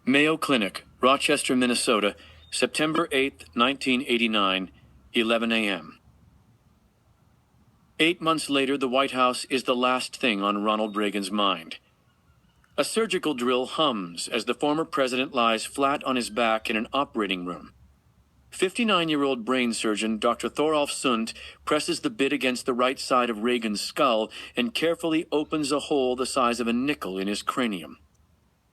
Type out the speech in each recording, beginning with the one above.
Mayo Clinic, Rochester, Minnesota, September 8, 1989, 11 a.m. 8 months later, the White House is the last thing on Ronald Reagan's mind. A surgical drill hums as the former president lies flat on his back in an operating room. 59-year-old brain surgeon Dr. Thorolf Sundt presses the bit against the right side of Reagan's skull and carefully opens a hole the size of a nickel in his cranium.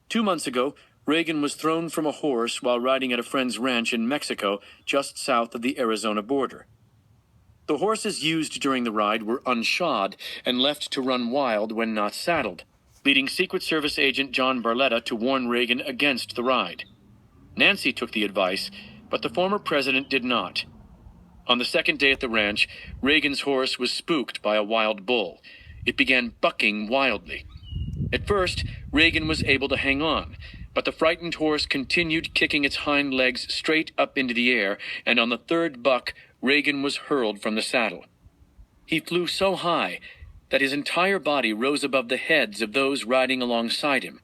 2 months ago, Reagan was thrown from a horse while riding at a friend's ranch in Mexico, just south of the Arizona border. The horses used during the ride were unshod and left to run wild when not saddled, leading Secret Service agent John Barletta to warn Reagan against the ride. Nancy took the advice, but the former president did not. On the second day at the ranch, Reagan's horse was spooked by a wild bull. It began bucking wildly. At first, Reagan was able to hang on, but the frightened horse continued kicking its hind legs straight up into the air, and on the third buck, Reagan was hurled from the saddle. He flew so high that his entire body rose above the heads of those riding alongside him.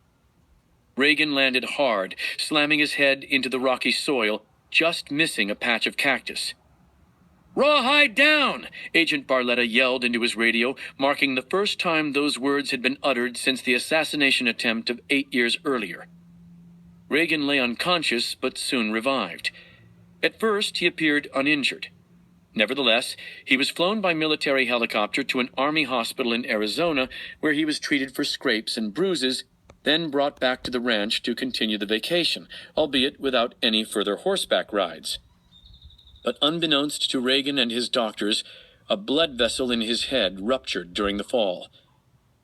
Reagan landed hard, slamming his head into the rocky soil, just missing a patch of cactus. "Rawhide down!" Agent Barletta yelled into his radio, marking the first time those words had been uttered since the assassination attempt of 8 years earlier. Reagan lay unconscious, but soon revived. At first, he appeared uninjured. Nevertheless, he was flown by military helicopter to an Army hospital in Arizona, where he was treated for scrapes and bruises, then brought back to the ranch to continue the vacation, albeit without any further horseback rides. But unbeknownst to Reagan and his doctors, a blood vessel in his head ruptured during the fall.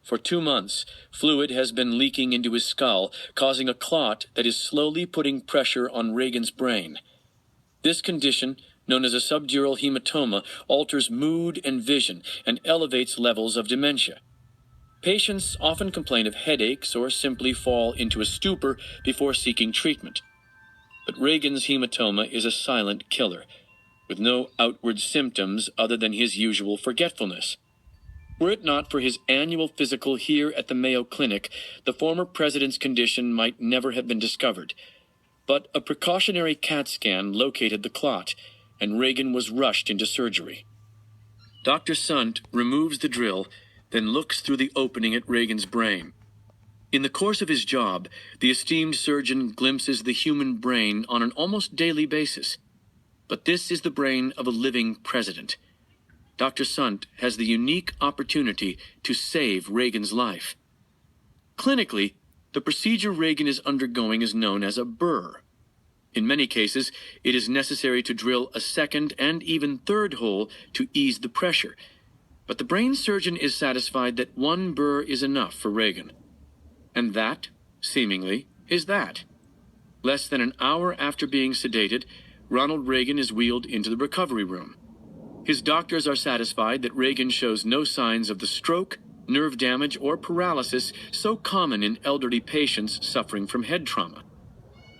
For 2 months, fluid has been leaking into his skull, causing a clot that is slowly putting pressure on Reagan's brain. This condition, known as a subdural hematoma, alters mood and vision and elevates levels of dementia. Patients often complain of headaches or simply fall into a stupor before seeking treatment. But Reagan's hematoma is a silent killer, with no outward symptoms other than his usual forgetfulness. Were it not for his annual physical here at the Mayo Clinic, the former president's condition might never have been discovered. But a precautionary CAT scan located the clot, and Reagan was rushed into surgery. Dr. Sundt removes the drill, then looks through the opening at Reagan's brain. In the course of his job, the esteemed surgeon glimpses the human brain on an almost daily basis. But this is the brain of a living president. Dr. Sundt has the unique opportunity to save Reagan's life. Clinically, the procedure Reagan is undergoing is known as a burr. In many cases, it is necessary to drill a second and even third hole to ease the pressure. But the brain surgeon is satisfied that one burr is enough for Reagan. And that, seemingly, is that. Less than an hour after being sedated, Ronald Reagan is wheeled into the recovery room. His doctors are satisfied that Reagan shows no signs of the stroke, nerve damage, or paralysis so common in elderly patients suffering from head trauma.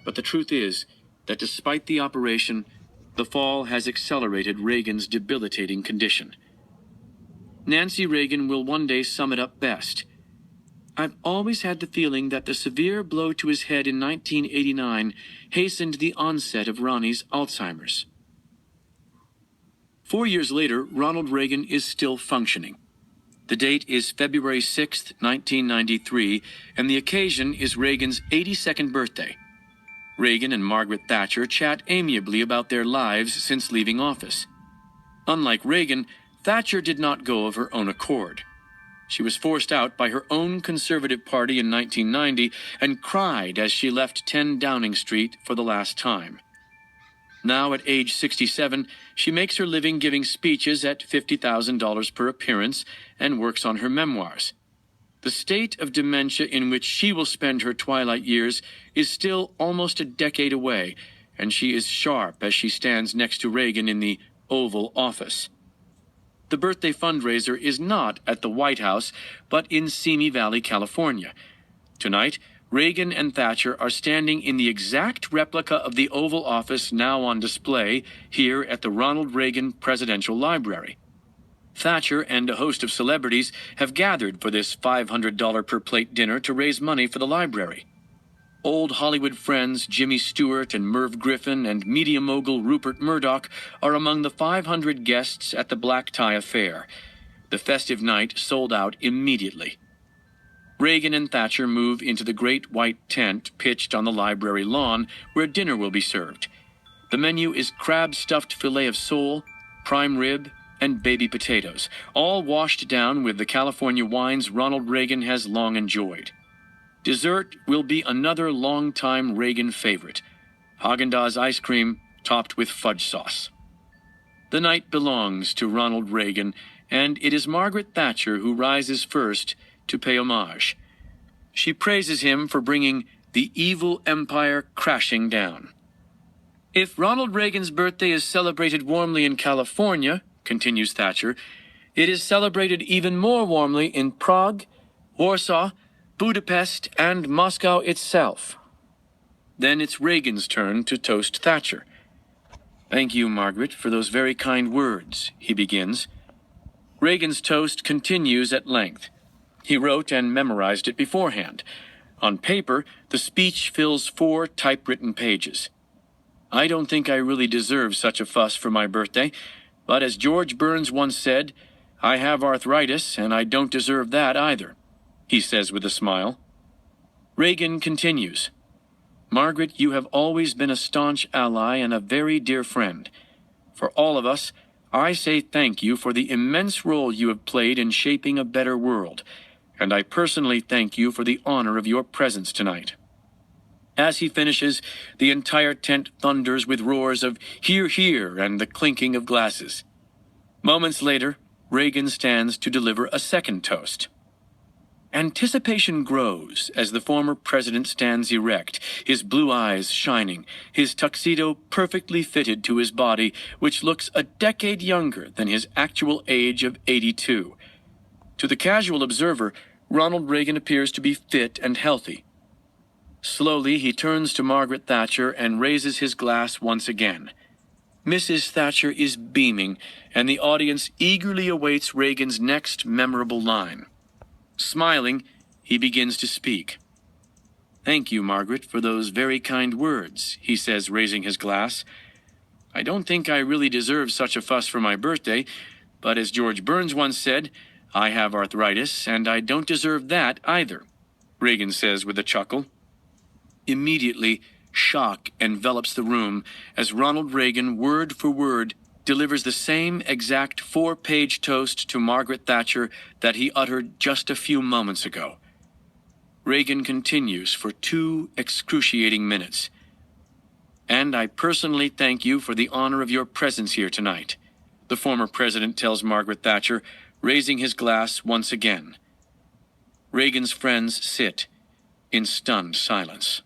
But the truth is that despite the operation, the fall has accelerated Reagan's debilitating condition. Nancy Reagan will one day sum it up best. "I've always had the feeling that the severe blow to his head in 1989 hastened the onset of Ronnie's Alzheimer's." 4 years later, Ronald Reagan is still functioning. The date is February 6, 1993, and the occasion is Reagan's 82nd birthday. Reagan and Margaret Thatcher chat amiably about their lives since leaving office. Unlike Reagan, Thatcher did not go of her own accord. She was forced out by her own Conservative Party in 1990 and cried as she left 10 Downing Street for the last time. Now, at age 67, she makes her living giving speeches at $50,000 per appearance and works on her memoirs. The state of dementia in which she will spend her twilight years is still almost a decade away, and she is sharp as she stands next to Reagan in the Oval Office. The birthday fundraiser is not at the White House, but in Simi Valley, California. Tonight, Reagan and Thatcher are standing in the exact replica of the Oval Office now on display here at the Ronald Reagan Presidential Library. Thatcher and a host of celebrities have gathered for this $500 per plate dinner to raise money for the library. Old Hollywood friends Jimmy Stewart and Merv Griffin and media mogul Rupert Murdoch are among the 500 guests at the black tie affair. The festive night sold out immediately. Reagan and Thatcher move into the great white tent pitched on the library lawn where dinner will be served. The menu is crab-stuffed fillet of sole, prime rib, and baby potatoes, all washed down with the California wines Ronald Reagan has long enjoyed. Dessert will be another long-time Reagan favorite, Haagen-Dazs ice cream topped with fudge sauce. The night belongs to Ronald Reagan, and it is Margaret Thatcher who rises first to pay homage. She praises him for bringing the evil empire crashing down. If Ronald Reagan's birthday is celebrated warmly in California, continues Thatcher, it is celebrated even more warmly in Prague, Warsaw, Budapest, and Moscow itself. Then it's Reagan's turn to toast Thatcher. Thank you, Margaret, for those very kind words, he begins. Reagan's toast continues at length. He wrote and memorized it beforehand. On paper, the speech fills 4 typewritten pages. I don't think I really deserve such a fuss for my birthday, but as George Burns once said, I have arthritis and I don't deserve that either, he says with a smile. Reagan continues, Margaret, you have always been a staunch ally and a very dear friend. For all of us, I say thank you for the immense role you have played in shaping a better world, and I personally thank you for the honor of your presence tonight. As he finishes, the entire tent thunders with roars of "Hear, hear," and the clinking of glasses. Moments later, Reagan stands to deliver a second toast. Anticipation grows as the former president stands erect, his blue eyes shining, his tuxedo perfectly fitted to his body, which looks a decade younger than his actual age of 82. To the casual observer, Ronald Reagan appears to be fit and healthy. Slowly, he turns to Margaret Thatcher and raises his glass once again. Mrs. Thatcher is beaming, and the audience eagerly awaits Reagan's next memorable line. Smiling, he begins to speak. Thank you, Margaret, for those very kind words, he says, raising his glass. I don't think I really deserve such a fuss for my birthday, but as George Burns once said, I have arthritis, and I don't deserve that either, Reagan says with a chuckle. Immediately, shock envelops the room as Ronald Reagan, word for word, delivers the same exact 4-page toast to Margaret Thatcher that he uttered just a few moments ago. Reagan continues for 2 excruciating minutes. And I personally thank you for the honor of your presence here tonight, the former president tells Margaret Thatcher, raising his glass once again. Reagan's friends sit in stunned silence.